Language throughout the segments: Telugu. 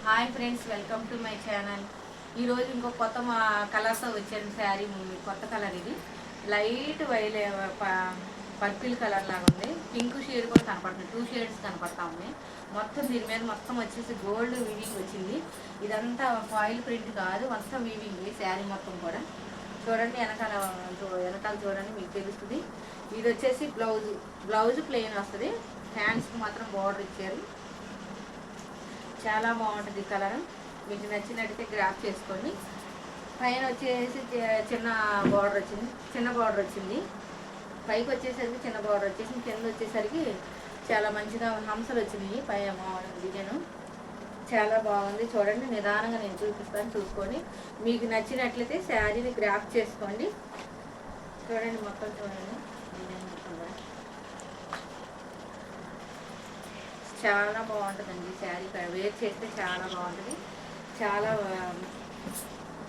Hi friends, welcome to my channel. ఈరోజు ఇంకో కొత్త కలర్తో వచ్చాను. శారీ కొత్త కలర్ ఇది. లైట్ పర్పిల్ కలర్ లాగా ఉంది. పింక్ షేడ్ కూడా కనపడుతుంది. 2 షేడ్స్ కనపడతా ఉన్నాయి. మొత్తం దీని మీద మొత్తం వచ్చేసి గోల్డ్ వీవింగ్ వచ్చింది. ఇదంతా ఫాయిల్ ప్రింట్ కాదు, మొత్తం వీవింగ్ శారీ మొత్తం కూడా. చూడండి, వెనకాల చూడండి, మీకు తెలుస్తుంది. ఇది వచ్చేసి బ్లౌజ్ ప్లెయిన్ వస్తుంది. హ్యాండ్స్కి మాత్రం బార్డర్ ఇచ్చారు. చాలా బాగుంటుంది కలర్. మీకు నచ్చినట్టయితే గ్రాఫ్ చేసుకోండి. పైన వచ్చేసి చిన్న బార్డర్ వచ్చింది. పైకి వచ్చేసరికి చిన్న బార్డర్ వచ్చేసి కింద వచ్చేసరికి చాలా మంచిగా హంసలు వచ్చినాయి. పై డిజైన్ చాలా బాగుంది. చూడండి, నిదానంగా నేను చూపిస్తాను, చూసుకొని మీకు నచ్చినట్లయితే శారీని గ్రాఫ్ చేసుకోండి. చూడండి, మొత్తం చూడండి, డిజైన్ మొత్తం కూడా చాలా బాగుంటుందండి. శారీ వేర్ చేస్తే చాలా బాగుంటుంది. చాలా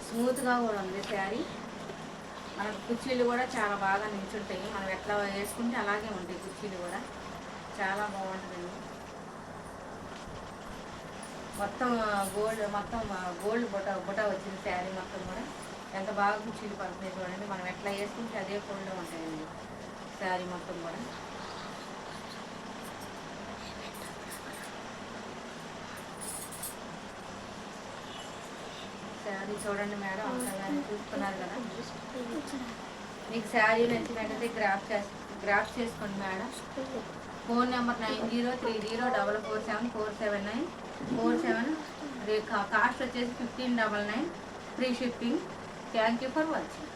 స్మూత్గా కూడా ఉంది శారీ. మనకు కుర్చీలు కూడా చాలా బాగా నిల్చుంటాయి. మనం ఎట్లా వేసుకుంటే అలాగే ఉంటాయి కుర్చీలు కూడా. చాలా బాగుంటుందండి. మొత్తం గోల్డ్ బుట్ట వచ్చింది శారీ మొత్తం కూడా. ఎంత బాగా కుర్చీలు పడుతున్నాయి చూడండి. మనం ఎట్లా వేసుకుంటే అదే ఫోల్డ్లో ఉంటాయండి శారీ మొత్తం కూడా. శారీ చూడండి మేడం, అంతగానే చూస్తున్నారు కదా. మీకు శారీ నచ్చినట్టయితే గ్రాఫ్ చేసుకోండి మేడం. Phone number 903447479447. కాస్ట్ వచ్చేసి 1599. Free shipping. Thank you for watching.